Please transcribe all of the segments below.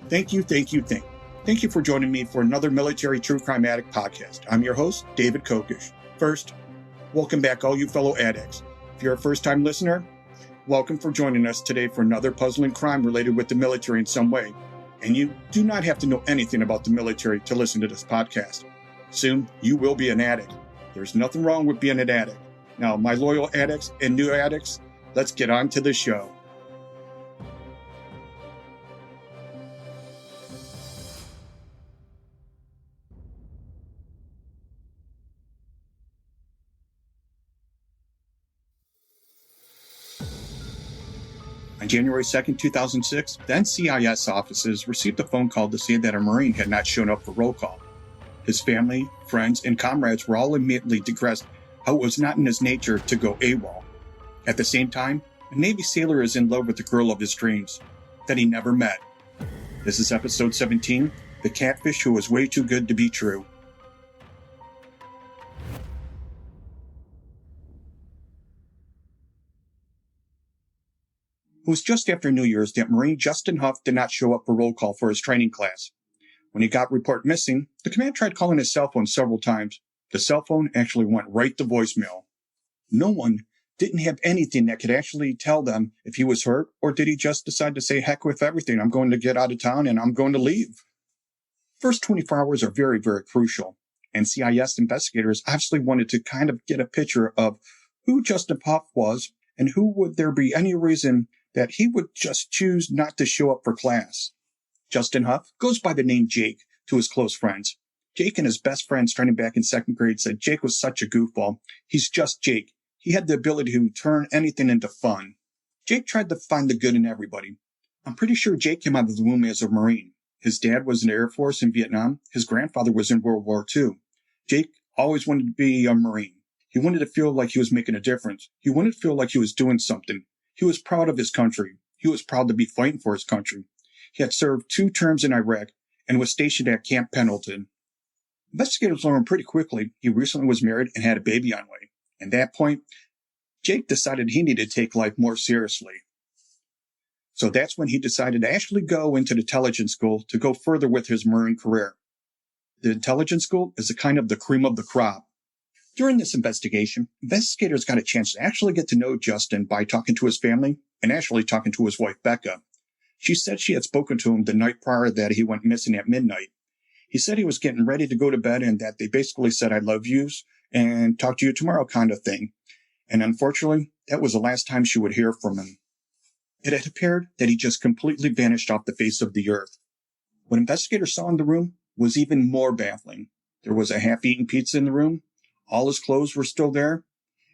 Thank you. Thank you for joining me for another Military True Crime Addict podcast. I'm your host, David Kokish. First, welcome back all you fellow addicts. If you're a first-time listener, welcome for joining us today for another puzzling crime related with the military in some way. And you do not have to know anything about the military to listen to this podcast. Soon, you will be an addict. There's nothing wrong with being an addict. Now, my loyal addicts and new addicts, let's get on to the show. On January 2nd, 2006, the NCIS offices received a phone call to say that a Marine had not shown up for roll call. His family, friends, and comrades were all immediately digressed, how it was not in his nature to go AWOL. At the same time, a Navy sailor is in love with the girl of his dreams that he never met. This is episode 17, The Catfish Who Was Way Too Good to Be True. It was just after New Year's that Marine Justin Huff did not show up for roll call for his training class. When he got reported missing, the command tried calling his cell phone several times. The cell phone actually went right to voicemail. No one didn't have anything that could actually tell them if he was hurt, or did he just decide to say, heck with everything, I'm going to get out of town and I'm going to leave. First 24 hours are very, very crucial. NCIS investigators obviously wanted to kind of get a picture of who Justin Huff was and who would there be any reason that he would just choose not to show up for class. Justin Huff goes by the name Jake to his close friends. Jake and his best friend starting back in second grade said Jake was such a goofball. He's just Jake. He had the ability to turn anything into fun. Jake tried to find the good in everybody. I'm pretty sure Jake came out of the womb as a Marine. His dad was in the Air Force in Vietnam. His grandfather was in World War II. Jake always wanted to be a Marine. He wanted to feel like he was making a difference. He wanted to feel like he was doing something. He was proud of his country. He was proud to be fighting for his country. He had served 2 terms in Iraq and was stationed at Camp Pendleton. Investigators learned pretty quickly he recently was married and had a baby on way. At that point, Jake decided he needed to take life more seriously. So that's when he decided to actually go into the intelligence school to go further with his Marine career. The intelligence school is a kind of the cream of the crop. During this investigation, investigators got a chance to actually get to know Justin by talking to his family and actually talking to his wife, Becca. She said she had spoken to him the night prior that he went missing at midnight. He said he was getting ready to go to bed and that they basically said, I love yous and talk to you tomorrow kind of thing. And unfortunately, that was the last time she would hear from him. It had appeared that he just completely vanished off the face of the earth. What investigators saw in the room was even more baffling. There was a half-eaten pizza in the room. All his clothes were still there.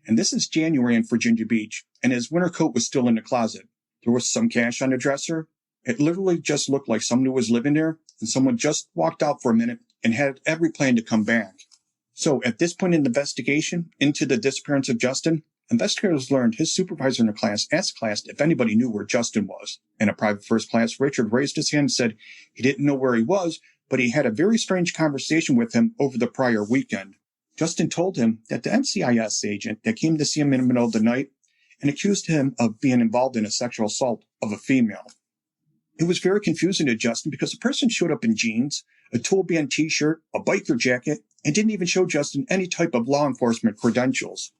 And this is January in Virginia Beach, and his winter coat was still in the closet. There was some cash on the dresser. It literally just looked like somebody was living there, and someone just walked out for a minute and had every plan to come back. So at this point in the investigation into the disappearance of Justin, investigators learned his supervisor in the class asked class if anybody knew where Justin was. And a private first class Richard raised his hand and said he didn't know where he was, but he had a very strange conversation with him over the prior weekend. Justin told him that the NCIS agent that came to see him in the middle of the night and accused him of being involved in a sexual assault of a female. It was very confusing to Justin because the person showed up in jeans, a tool band t-shirt, a biker jacket, and didn't even show Justin any type of law enforcement credentials.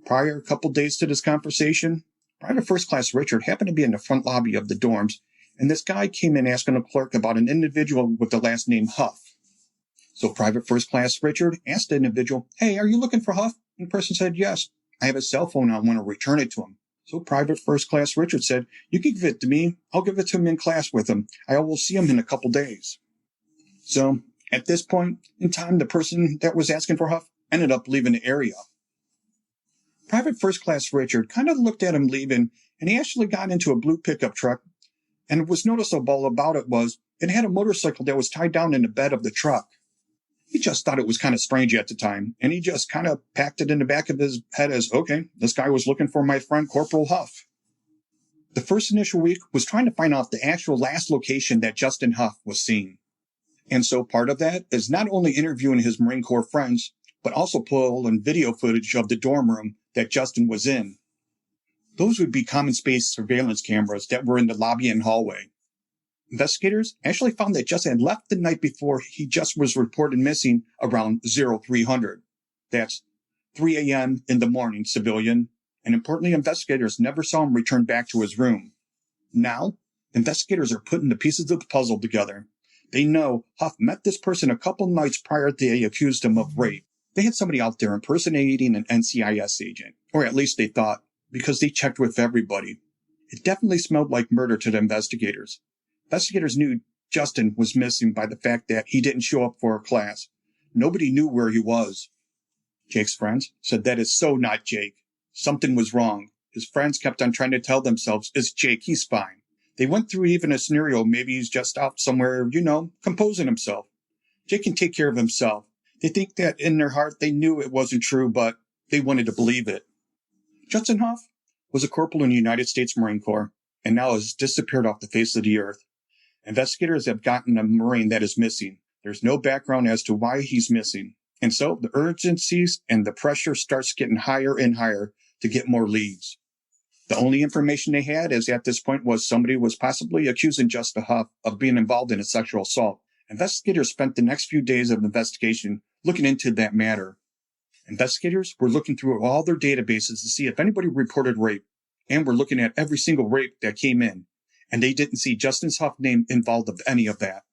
Prior a couple days to this conversation, Private First Class Richard happened to be in the front lobby of the dorms, and this guy came in asking a clerk about an individual with the last name Huff. So Private First Class Richard asked the individual, hey, are you looking for Huff? And the person said, yes, I have his cell phone. I want to return it to him. So Private First Class Richard said, you can give it to me. I'll give it to him in class with him. I will see him in a couple days. So at this point in time, the person that was asking for Huff ended up leaving the area. Private First Class Richard kind of looked at him leaving, and he actually got into a blue pickup truck. And what was noticeable about it was it had a motorcycle that was tied down in the bed of the truck. He just thought it was kind of strange at the time, and he just kind of packed it in the back of his head as, okay, this guy was looking for my friend Corporal Huff. The first initial week was trying to find out the actual last location that Justin Huff was seen. And so part of that is not only interviewing his Marine Corps friends, but also pulling video footage of the dorm room that Justin was in. Those would be common space surveillance cameras that were in the lobby and hallway. Investigators actually found that Justin had left the night before he just was reported missing around 0300. That's 3 a.m. in the morning, civilian. And importantly, investigators never saw him return back to his room. Now, investigators are putting the pieces of the puzzle together. They know Huff met this person a couple nights prior they accused him of rape. They had somebody out there impersonating an NCIS agent, or at least they thought, because they checked with everybody. It definitely smelled like murder to the investigators. Investigators knew Justin was missing by the fact that he didn't show up for a class. Nobody knew where he was. Jake's friends said that is so not Jake. Something was wrong. His friends kept on trying to tell themselves, it's Jake, he's fine. They went through even a scenario, maybe he's just out somewhere, composing himself. Jake can take care of himself. They think that in their heart they knew it wasn't true, but they wanted to believe it. Justin Huff was a corporal in the United States Marine Corps, and now has disappeared off the face of the earth. Investigators have gotten a Marine that is missing. There's no background as to why he's missing. And so the urgencies and the pressure starts getting higher and higher to get more leads. The only information they had is at this point was somebody was possibly accusing Justin Huff of being involved in a sexual assault. Investigators spent the next few days of investigation looking into that matter. Investigators were looking through all their databases to see if anybody reported rape, and were looking at every single rape that came in, and they didn't see Justin Huff's name involved of any of that.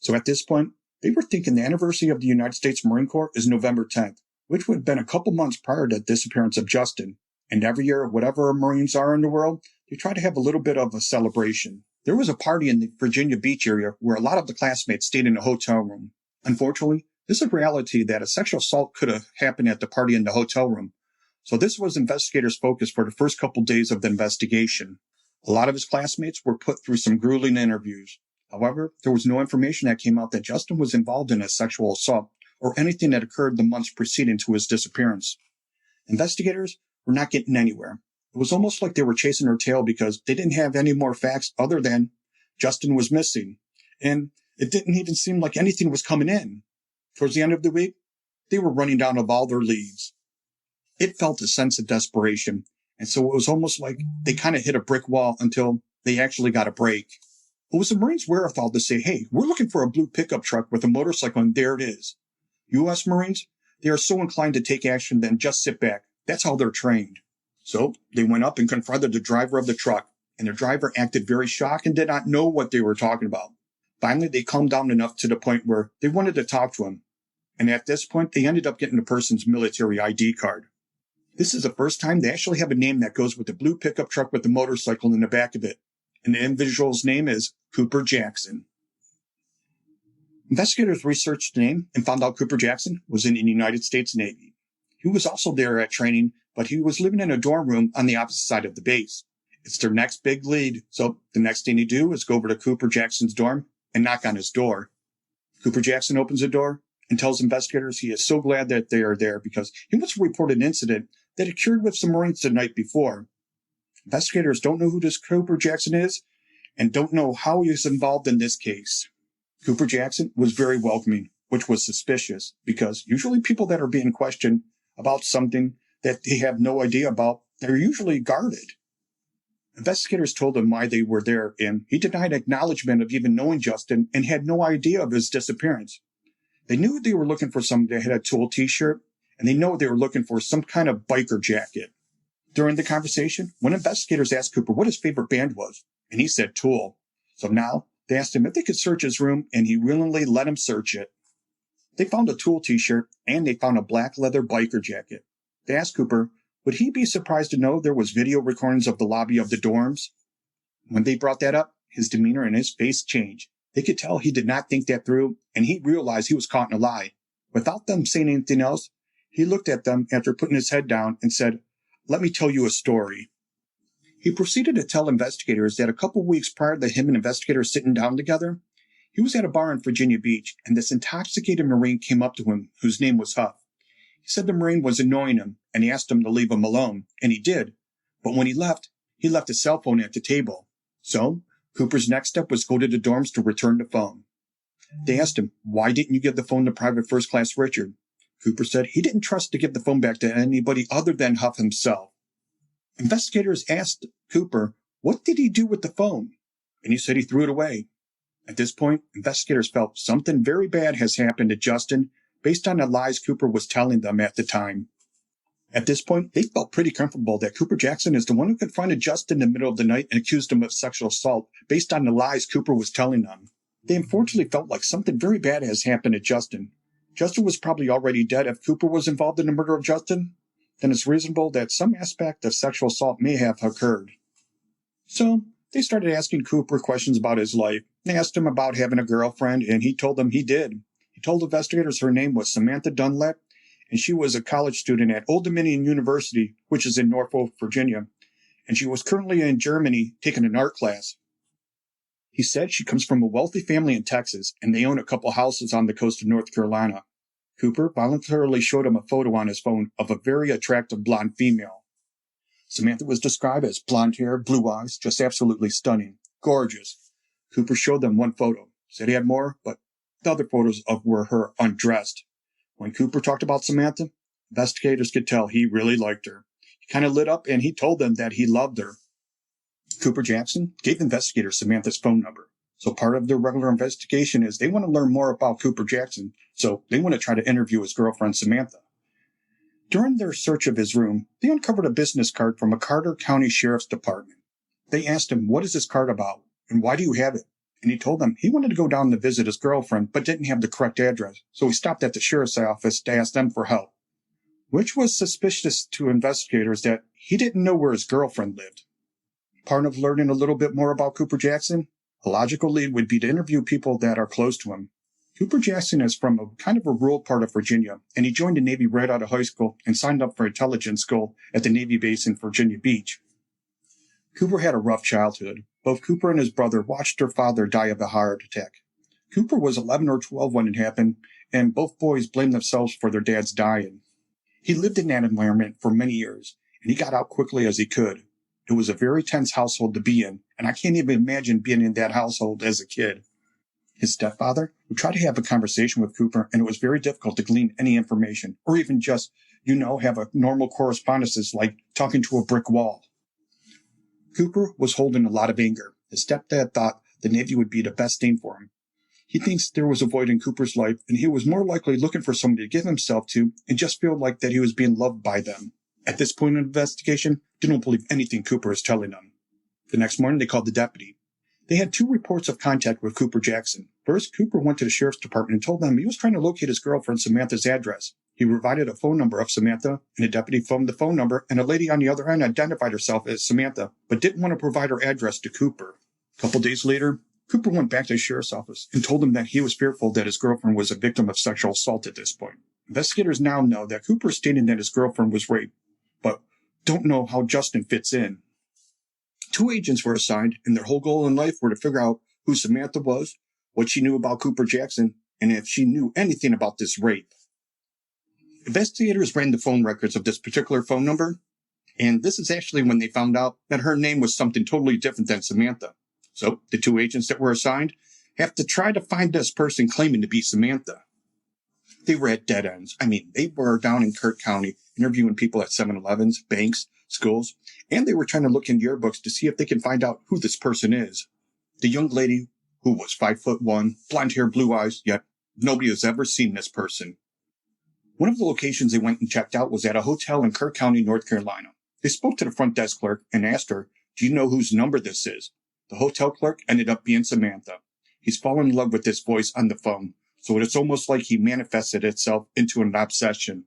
So at this point, they were thinking the anniversary of the United States Marine Corps is November 10th, which would have been a couple months prior to the disappearance of Justin. And every year, whatever Marines are in the world, they try to have a little bit of a celebration. There was a party in the Virginia Beach area where a lot of the classmates stayed in a hotel room. Unfortunately, this is a reality that a sexual assault could have happened at the party in the hotel room. So this was investigators' focus for the first couple days of the investigation. A lot of his classmates were put through some grueling interviews. However, there was no information that came out that Justin was involved in a sexual assault or anything that occurred the months preceding to his disappearance. Investigators were not getting anywhere. It was almost like they were chasing their tail because they didn't have any more facts other than Justin was missing. And it didn't even seem like anything was coming in. Towards the end of the week, they were running down of all their leads. It felt a sense of desperation. And so it was almost like they kind of hit a brick wall until they actually got a break. It was the Marines' wherewithal to say, hey, we're looking for a blue pickup truck with a motorcycle, and there it is. U.S. Marines, they are so inclined to take action than just sit back. That's how they're trained. So they went up and confronted the driver of the truck, and the driver acted very shocked and did not know what they were talking about. Finally, they calmed down enough to the point where they wanted to talk to him. And at this point, they ended up getting the person's military ID card. This is the first time they actually have a name that goes with the blue pickup truck with the motorcycle in the back of it. And the individual's name is Cooper Jackson. Investigators researched the name and found out Cooper Jackson was in the United States Navy. He was also there at training, but he was living in a dorm room on the opposite side of the base. It's their next big lead, so the next thing you do is go over to Cooper Jackson's dorm and knock on his door. Cooper Jackson opens the door and tells investigators he is so glad that they are there because he wants to report an incident that occurred with some Marines the night before. Investigators don't know who this Cooper Jackson is and don't know how he is involved in this case. Cooper Jackson was very welcoming, which was suspicious because usually people that are being questioned about something that they have no idea about, they're usually guarded. Investigators told him why they were there, and he denied acknowledgement of even knowing Justin and had no idea of his disappearance. They knew they were looking for somebody that had a Tool t-shirt, and they know they were looking for some kind of biker jacket. During the conversation, one investigators asked Cooper what his favorite band was, and he said Tool. So now they asked him if they could search his room, and he willingly let them search it. They found a Tool t-shirt, and they found a black leather biker jacket. They asked Cooper, would he be surprised to know there was video recordings of the lobby of the dorms? When they brought that up, his demeanor and his face changed. They could tell he did not think that through, and he realized he was caught in a lie. Without them saying anything else, he looked at them after putting his head down and said, let me tell you a story. He proceeded to tell investigators that a couple weeks prior to him and investigators sitting down together, he was at a bar in Virginia Beach, and this intoxicated Marine came up to him, whose name was Huff. He said the Marine was annoying him, and he asked him to leave him alone, and he did. But when he left his cell phone at the table. So, Cooper's next step was go to the dorms to return the phone. They asked him, why didn't you give the phone to Private First Class Richard? Cooper said he didn't trust to give the phone back to anybody other than Huff himself. Investigators asked Cooper, what did he do with the phone? and he said he threw it away. At this point, investigators felt something very bad has happened to Justin based on the lies Cooper was telling them at the time. At this point, they felt pretty comfortable that Cooper Jackson is the one who confronted Justin in the middle of the night and accused him of sexual assault based on the lies Cooper was telling them. They unfortunately felt like something very bad has happened to Justin. Justin was probably already dead if Cooper was involved in the murder of Justin. Then it's reasonable that some aspect of sexual assault may have occurred. So, they started asking Cooper questions about his life. They asked him about having a girlfriend, and he told them he did. He told investigators her name was Samantha Dunlap, and she was a college student at Old Dominion University, which is in Norfolk, Virginia, and she was currently in Germany taking an art class. He said she comes from a wealthy family in Texas, and they own a couple houses on the coast of North Carolina. Cooper voluntarily showed him a photo on his phone of a very attractive blonde female. Samantha was described as blonde hair, blue eyes, just absolutely stunning, gorgeous. Cooper showed them one photo, said he had more, but the other photos were her undressed. When Cooper talked about Samantha, investigators could tell he really liked her. He kind of lit up and he told them that he loved her. Cooper Jackson gave investigators Samantha's phone number. So part of their regular investigation is they want to learn more about Cooper Jackson, so they want to try to interview his girlfriend Samantha. During their search of his room, they uncovered a business card from a Carter County Sheriff's Department. They asked him, "What is this card about, and why do you have it?" And he told them he wanted to go down to visit his girlfriend, but didn't have the correct address, so he stopped at the sheriff's office to ask them for help, which was suspicious to investigators that he didn't know where his girlfriend lived. Part of learning a little bit more about Cooper Jackson, a logical lead would be to interview people that are close to him. Cooper Jackson is from a kind of a rural part of Virginia, and he joined the Navy right out of high school and signed up for intelligence school at the Navy base in Virginia Beach. Cooper had a rough childhood. Both Cooper and his brother watched their father die of a heart attack. Cooper was 11 or 12 when it happened, and both boys blamed themselves for their dad's dying. He lived in that environment for many years, and he got out quickly as he could. It was a very tense household to be in, and I can't even imagine being in that household as a kid. His stepfather would try to have a conversation with Cooper, and it was very difficult to glean any information, or even just, have a normal correspondences like talking to a brick wall. Cooper was holding a lot of anger. His stepdad thought the Navy would be the best thing for him. He thinks there was a void in Cooper's life, and he was more likely looking for somebody to give himself to and just feel like that he was being loved by them. At this point in the investigation, they don't believe anything Cooper is telling them. The next morning, they called the deputy. They had 2 reports of contact with Cooper Jackson. First, Cooper went to the sheriff's department and told them he was trying to locate his girlfriend Samantha's address. He provided a phone number of Samantha, and the deputy phoned the phone number, and a lady on the other end identified herself as Samantha, but didn't want to provide her address to Cooper. A couple days later, Cooper went back to the sheriff's office and told him that he was fearful that his girlfriend was a victim of sexual assault at this point. Investigators now know that Cooper stated that his girlfriend was raped, but don't know how Justin fits in. 2 agents were assigned, and their whole goal in life were to figure out who Samantha was, what she knew about Cooper Jackson, and if she knew anything about this rape. Investigators ran the phone records of this particular phone number, and this is actually when they found out that her name was something totally different than Samantha. So the 2 agents that were assigned have to try to find this person claiming to be Samantha. They were at dead ends. They were down in Kirk County interviewing people at 7-Elevens, banks, schools, and they were trying to look in yearbooks to see if they can find out who this person is. The young lady who was 5'1", blonde hair, blue eyes, yet nobody has ever seen this person. One of the locations they went and checked out was at a hotel in Kirk County, North Carolina. They spoke to the front desk clerk and asked her, "Do you know whose number this is?" The hotel clerk ended up being Samantha. He's fallen in love with this voice on the phone, so it's almost like he manifested itself into an obsession.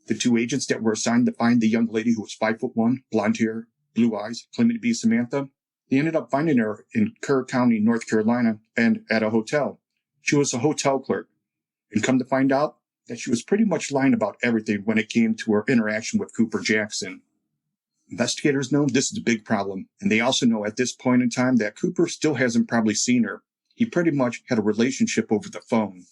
The 2 agents that were assigned to find the young lady who was 5'1", blonde hair, blue eyes, claiming to be Samantha, they ended up finding her in Kerr County, North Carolina, and at a hotel. She was a hotel clerk, and come to find out that she was pretty much lying about everything when it came to her interaction with Cooper Jackson. Investigators know this is a big problem, and they also know at this point in time that Cooper still hasn't probably seen her. He pretty much had a relationship over the phone.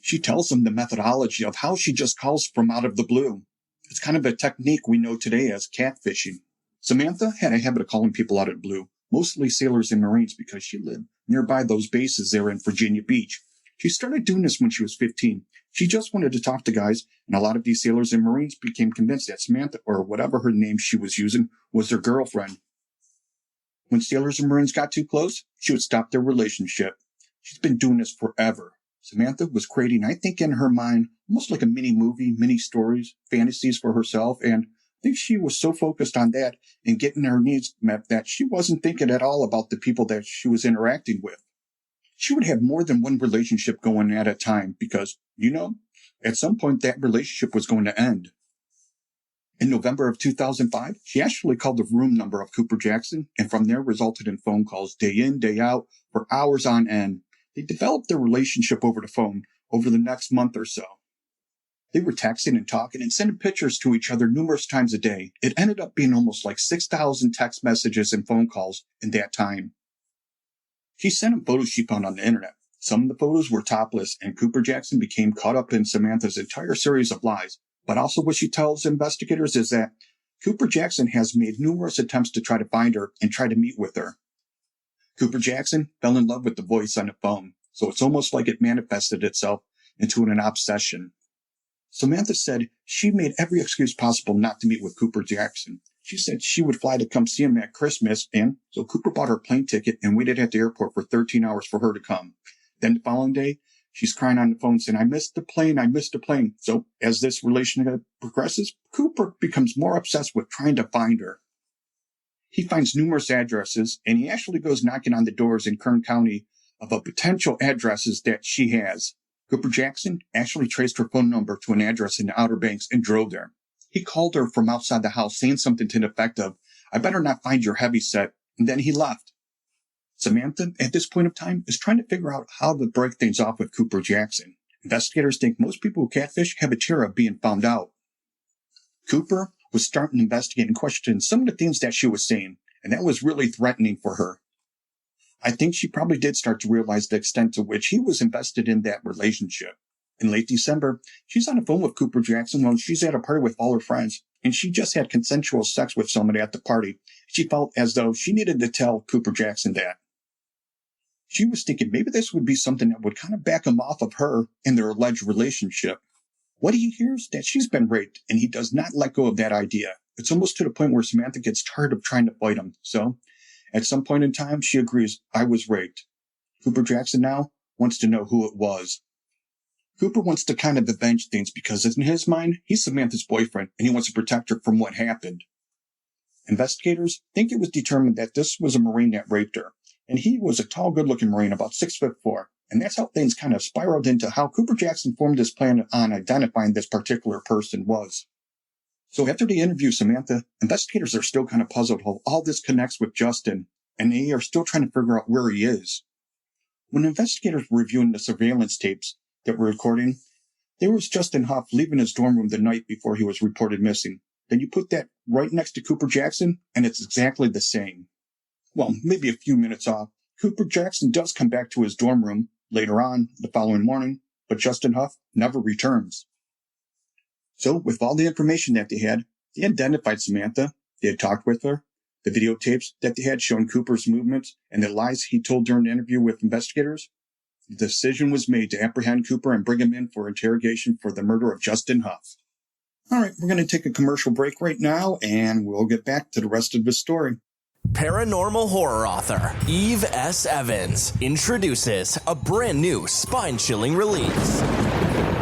She tells them the methodology of how she just calls from out of the blue. It's kind of a technique we know today as catfishing. Samantha had a habit of calling people out of the blue, mostly sailors and Marines, because she lived nearby those bases there in Virginia Beach. She started doing this when she was 15. She just wanted to talk to guys, and a lot of these sailors and Marines became convinced that Samantha, or whatever her name she was using, was their girlfriend. When sailors and Marines got too close, she would stop their relationship. She's been doing this forever. Samantha was creating, I think, in her mind, almost like a mini movie, mini stories, fantasies for herself, and I think she was so focused on that and getting her needs met that she wasn't thinking at all about the people that she was interacting with. She would have more than one relationship going at a time because, at some point that relationship was going to end. In November of 2005, she actually called the room number of Cooper Jackson, and from there resulted in phone calls day in, day out, for hours on end. They developed their relationship over the phone over the next month or so. They were texting and talking and sending pictures to each other numerous times a day. It ended up being almost like 6,000 text messages and phone calls in that time. She sent him photos she found on the internet. Some of the photos were topless, and Cooper Jackson became caught up in Samantha's entire series of lies. But also what she tells investigators is that Cooper Jackson has made numerous attempts to try to find her and try to meet with her. Cooper Jackson fell in love with the voice on the phone, so it's almost like it manifested itself into an obsession. Samantha said she made every excuse possible not to meet with Cooper Jackson. She said she would fly to come see him at Christmas, and so Cooper bought her a plane ticket and waited at the airport for 13 hours for her to come. Then the following day, she's crying on the phone saying, I missed the plane. So as this relationship progresses, Cooper becomes more obsessed with trying to find her. He finds numerous addresses, and he actually goes knocking on the doors in Kern County of potential addresses that she has. Cooper Jackson actually traced her phone number to an address in the Outer Banks and drove there. He called her from outside the house saying something to the effect of, I better not find your heavyset, and then he left. Samantha, at this point of time, is trying to figure out how to break things off with Cooper Jackson. Investigators think most people who catfish have a fear of being found out. Cooper was starting to investigate and question some of the things that she was saying, and that was really threatening for her. I think she probably did start to realize the extent to which he was invested in that relationship. In late December, she's on the phone with Cooper Jackson when she's at a party with all her friends, and she just had consensual sex with somebody at the party. She felt as though she needed to tell Cooper Jackson that. She was thinking maybe this would be something that would kind of back him off of her in their alleged relationship. What he hears that she's been raped, and he does not let go of that idea. It's almost to the point where Samantha gets tired of trying to fight him. So, at some point in time, she agrees, I was raped. Cooper Jackson now wants to know who it was. Cooper wants to kind of avenge things because in his mind, he's Samantha's boyfriend, and he wants to protect her from what happened. Investigators think it was determined that this was a Marine that raped her, and he was a tall, good-looking Marine, about 6'4", and that's how things kind of spiraled into how Cooper Jackson formed his plan on identifying this particular person was. So after they interview Samantha, investigators are still kind of puzzled how all this connects with Justin, and they are still trying to figure out where he is. When investigators were reviewing the surveillance tapes that were recording, there was Justin Huff leaving his dorm room the night before he was reported missing. Then you put that right next to Cooper Jackson, and it's exactly the same. Well, maybe a few minutes off, Cooper Jackson does come back to his dorm room later on the following morning, but Justin Huff never returns. So, with all the information that they identified Samantha, they had talked with her, the videotapes that they had showing Cooper's movements, and the lies he told during the interview with investigators. The decision was made to apprehend Cooper and bring him in for interrogation for the murder of Justin Huff. All right, we're going to take a commercial break right now, and we'll get back to the rest of the story. Paranormal horror author Eve S. Evans introduces a brand new spine-chilling release.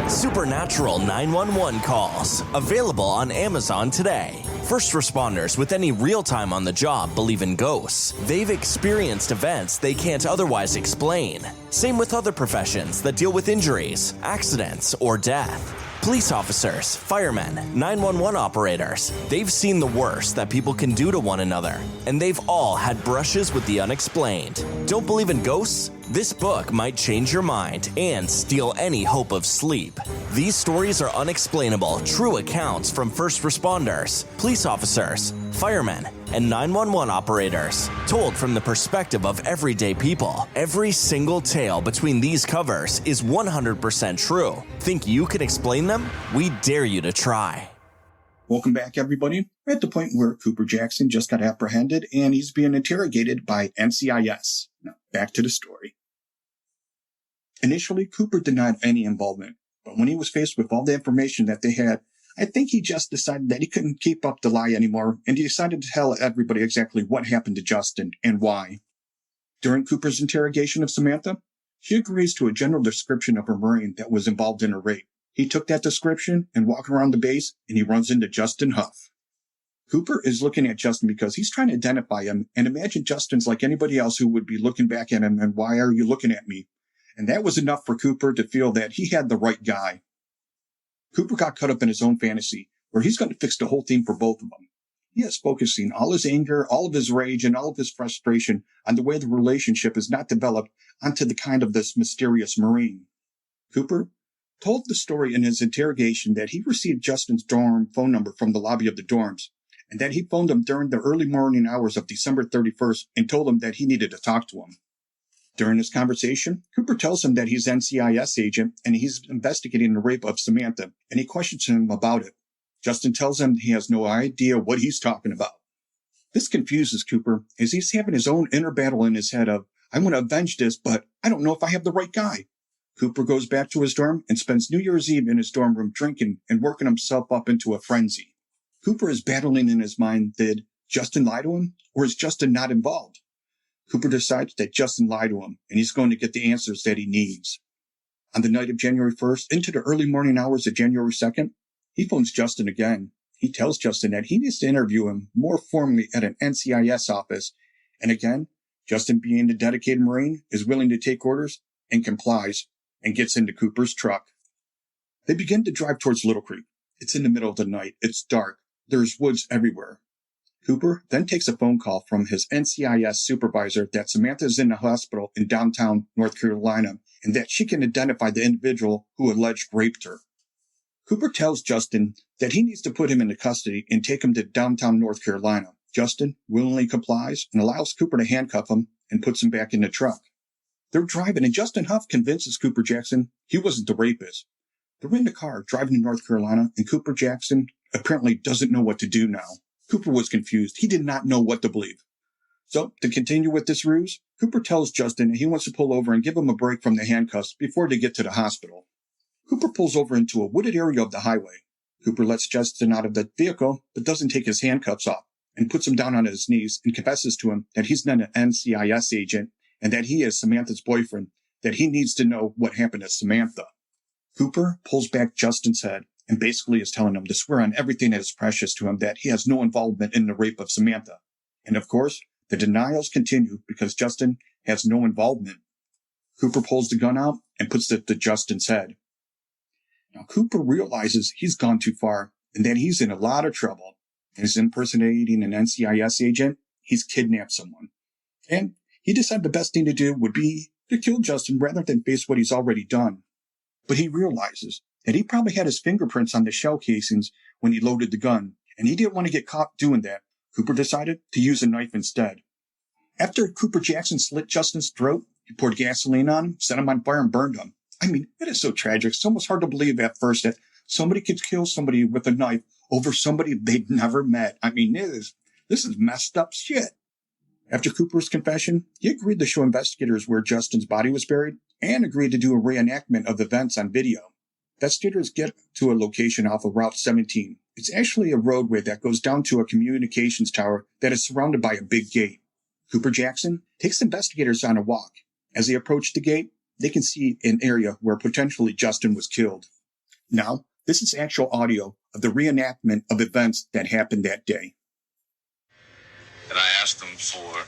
Supernatural 911 Calls, available on Amazon today. First responders with any real time on the job believe in ghosts. They've experienced events they can't otherwise explain. Same with other professions that deal with injuries, accidents, or death. Police officers, firemen, 911 operators, they've seen the worst that people can do to one another, and they've all had brushes with the unexplained. Don't believe in ghosts? This book might change your mind and steal any hope of sleep. These stories are unexplainable, true accounts from first responders, police officers, firemen, and 911 operators, told from the perspective of everyday people. Every single tale between these covers is 100% true. Think you can explain them? We dare you to try. Welcome back, everybody. We're at the point where Cooper Jackson just got apprehended and he's being interrogated by NCIS. Now, back to the story. Initially, Cooper denied any involvement, but when he was faced with all the information that they had I think he just decided that he couldn't keep up the lie anymore, and he decided to tell everybody exactly what happened to Justin and why. During Cooper's interrogation of Samantha, she agrees to a general description of a Marine that was involved in a rape. He took that description and walked around the base, and he runs into Justin Huff. Cooper is looking at Justin because he's trying to identify him and imagine Justin's like anybody else who would be looking back at him and why are you looking at me? And that was enough for Cooper to feel that he had the right guy. Cooper got caught up in his own fantasy where he's going to fix the whole thing for both of them. He is focusing all his anger, all of his rage, and all of his frustration on the way the relationship is not developed onto the kind of this mysterious Marine. Cooper told the story in his interrogation that he received Justin's dorm phone number from the lobby of the dorms, and that he phoned him during the early morning hours of December 31st and told him that he needed to talk to him. During this conversation, Cooper tells him that he's an NCIS agent and he's investigating the rape of Samantha, and he questions him about it. Justin tells him he has no idea what he's talking about. This confuses Cooper as he's having his own inner battle in his head of, I want to avenge this, but I don't know if I have the right guy. Cooper goes back to his dorm and spends New Year's Eve in his dorm room drinking and working himself up into a frenzy. Cooper is battling in his mind, did Justin lie to him, or is Justin not involved? Cooper decides that Justin lied to him, and he's going to get the answers that he needs. On the night of January 1st, into the early morning hours of January 2nd, he phones Justin again. He tells Justin that he needs to interview him more formally at an NCIS office, and again, Justin, being a dedicated Marine, is willing to take orders and complies, and gets into Cooper's truck. They begin to drive towards Little Creek. It's in the middle of the night. It's dark. There's woods everywhere. Cooper then takes a phone call from his NCIS supervisor that Samantha is in the hospital in downtown North Carolina and that she can identify the individual who alleged raped her. Cooper tells Justin that he needs to put him into custody and take him to downtown North Carolina. Justin willingly complies and allows Cooper to handcuff him and puts him back in the truck. They're driving, and Justin Huff convinces Cooper Jackson he wasn't the rapist. They're in the car driving to North Carolina, and Cooper Jackson apparently doesn't know what to do now. Cooper was confused. He did not know what to believe. So, to continue with this ruse, Cooper tells Justin that he wants to pull over and give him a break from the handcuffs before they get to the hospital. Cooper pulls over into a wooded area of the highway. Cooper lets Justin out of the vehicle, but doesn't take his handcuffs off, and puts him down on his knees and confesses to him that he's not an NCIS agent and that he is Samantha's boyfriend, that he needs to know what happened to Samantha. Cooper pulls back Justin's head and basically is telling him to swear on everything that is precious to him that he has no involvement in the rape of Samantha. And of course, the denials continue because Justin has no involvement. Cooper pulls the gun out and puts it to Justin's head. Now, Cooper realizes he's gone too far and that he's in a lot of trouble. He's impersonating an NCIS agent. He's kidnapped someone. And he decided the best thing to do would be to kill Justin rather than face what he's already done. But he realizes that he probably had his fingerprints on the shell casings when he loaded the gun, and he didn't want to get caught doing that. Cooper decided to use a knife instead. After Cooper Jackson slit Justin's throat, he poured gasoline on him, set him on fire, and burned him. I mean, it is so tragic. It's almost hard to believe at first that somebody could kill somebody with a knife over somebody they'd never met. I mean, this is messed up shit. After Cooper's confession, he agreed to show investigators where Justin's body was buried and agreed to do a reenactment of events on video. Investigators get to a location off of Route 17. It's actually a roadway that goes down to a communications tower that is surrounded by a big gate. Cooper Jackson takes investigators on a walk. As they approach the gate, they can see an area where potentially Justin was killed. Now, this is actual audio of the reenactment of events that happened that day. And I asked him for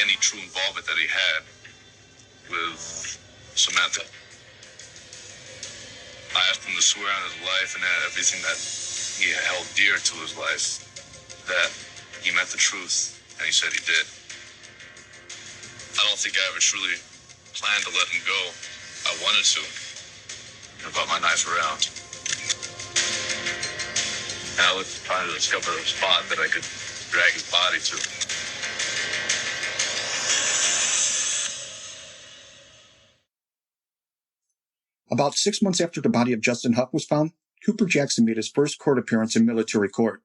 any true involvement that he had with Samantha. I asked him to swear on his life and everything that he held dear to his life that he meant the truth, and he said he did. I don't think I ever truly planned to let him go. I wanted to. I brought my knife around. And I was trying to discover a spot that I could drag his body to. About 6 months after the body of Justin Huff was found, Cooper Jackson made his first court appearance in military court.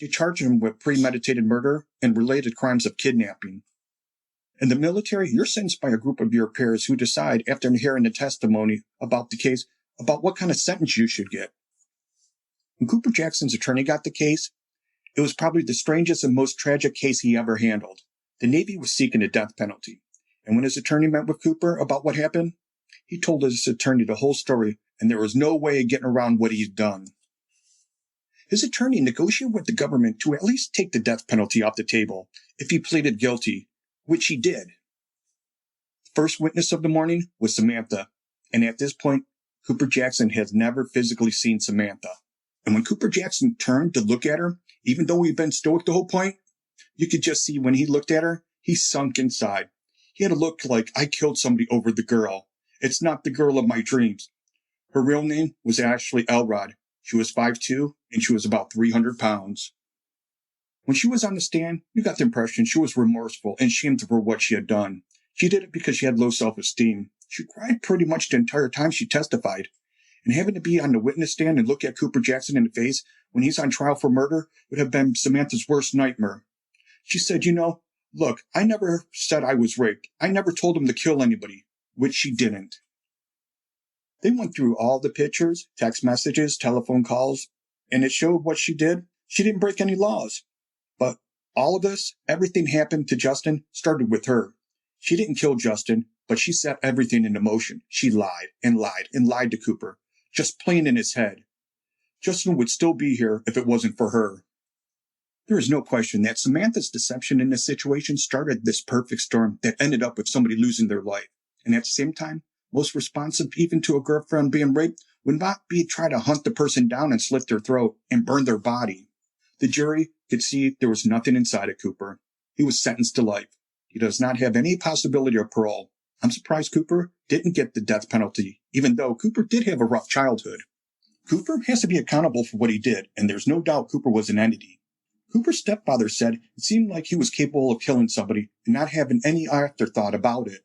They charged him with premeditated murder and related crimes of kidnapping. In the military, you're sentenced by a group of your peers who decide, after hearing the testimony about the case, about what kind of sentence you should get. When Cooper Jackson's attorney got the case, it was probably the strangest and most tragic case he ever handled. The Navy was seeking a death penalty, and when his attorney met with Cooper about what happened, he told his attorney the whole story, and there was no way of getting around what he'd done. His attorney negotiated with the government to at least take the death penalty off the table if he pleaded guilty, which he did. The first witness of the morning was Samantha, and at this point, Cooper Jackson has never physically seen Samantha. And when Cooper Jackson turned to look at her, even though he'd been stoic the whole point, you could just see when he looked at her, he sunk inside. He had a look like, I killed somebody over the girl. It's not the girl of my dreams. Her real name was Ashley Elrod. She was 5'2", and she was about 300 pounds. When she was on the stand, you got the impression she was remorseful and ashamed for what she had done. She did it because she had low self-esteem. She cried pretty much the entire time she testified. And having to be on the witness stand and look at Cooper Jackson in the face when he's on trial for murder would have been Samantha's worst nightmare. She said, look, I never said I was raped. I never told him to kill anybody, which she didn't. They went through all the pictures, text messages, telephone calls, and it showed what she did. She didn't break any laws. But all of this, everything happened to Justin, started with her. She didn't kill Justin, but she set everything into motion. She lied and lied and lied to Cooper, just playing in his head. Justin would still be here if it wasn't for her. There is no question that Samantha's deception in this situation started this perfect storm that ended up with somebody losing their life. And at the same time, most responsive even to a girlfriend being raped would not be try to hunt the person down and slit their throat and burn their body. The jury could see there was nothing inside of Cooper. He was sentenced to life. He does not have any possibility of parole. I'm surprised Cooper didn't get the death penalty, even though Cooper did have a rough childhood. Cooper has to be accountable for what he did, and there's no doubt Cooper was an entity. Cooper's stepfather said it seemed like he was capable of killing somebody and not having any afterthought about it.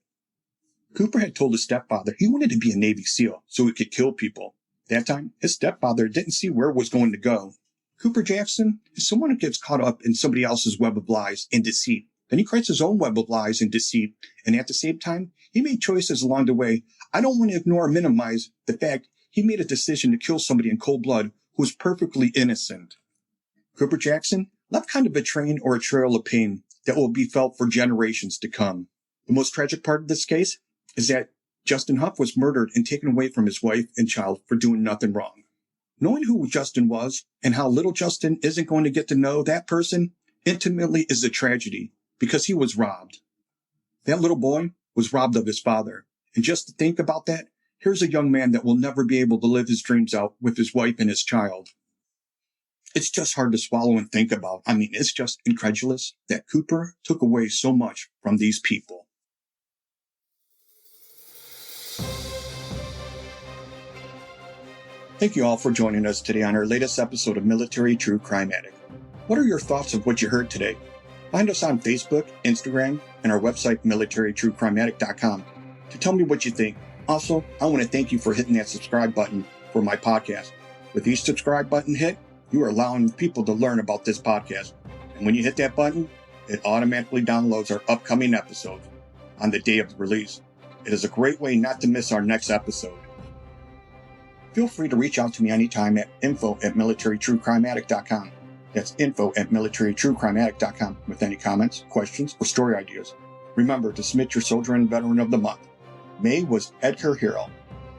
Cooper had told his stepfather he wanted to be a Navy SEAL so he could kill people. That time, his stepfather didn't see where it was going to go. Cooper Jackson is someone who gets caught up in somebody else's web of lies and deceit. Then he creates his own web of lies and deceit, and at the same time, he made choices along the way. I don't want to ignore or minimize the fact he made a decision to kill somebody in cold blood who was perfectly innocent. Cooper Jackson left kind of a train or a trail of pain that will be felt for generations to come. The most tragic part of this case is that Justin Huff was murdered and taken away from his wife and child for doing nothing wrong. Knowing who Justin was and how little Justin isn't going to get to know that person intimately is a tragedy because he was robbed. That little boy was robbed of his father. And just to think about that, here's a young man that will never be able to live his dreams out with his wife and his child. It's just hard to swallow and think about. It's just incredulous that Cooper took away so much from these people. Thank you all for joining us today on our latest episode of Military True Crime Addict. What are your thoughts of what you heard today? Find us on Facebook, Instagram, and our website, militarytruecrimeaddict.com, to tell me what you think. Also, I want to thank you for hitting that subscribe button for my podcast. With each subscribe button hit, you are allowing people to learn about this podcast. And when you hit that button, it automatically downloads our upcoming episodes on the day of the release. It is a great way not to miss our next episode. Feel free to reach out to me anytime at info@militarytruecrimeaddict.com. That's info@militarytruecrimeaddict.com with any comments, questions, or story ideas. Remember to submit your Soldier and Veteran of the Month. May was Edgar Hero.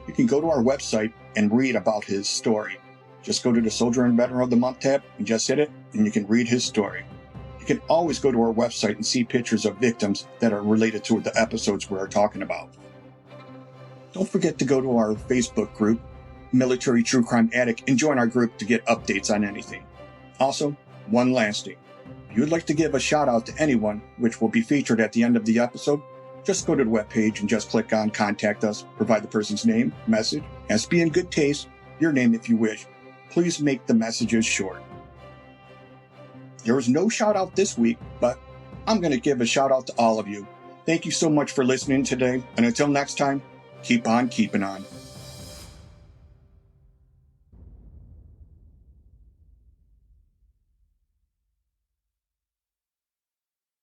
You can go to our website and read about his story. Just go to the Soldier and Veteran of the Month tab and just hit it, and you can read his story. You can always go to our website and see pictures of victims that are related to the episodes we're talking about. Don't forget to go to our Facebook group, Military True Crime Addict, and join our group to get updates on anything. Also, one last thing. If you would like to give a shout out to anyone, which will be featured at the end of the episode, just go to the webpage and just click on Contact Us, provide the person's name, message, and be in good taste, your name if you wish. Please make the messages short. There was no shout out this week, but I'm going to give a shout out to all of you. Thank you so much for listening today, and until next time, keep on keeping on.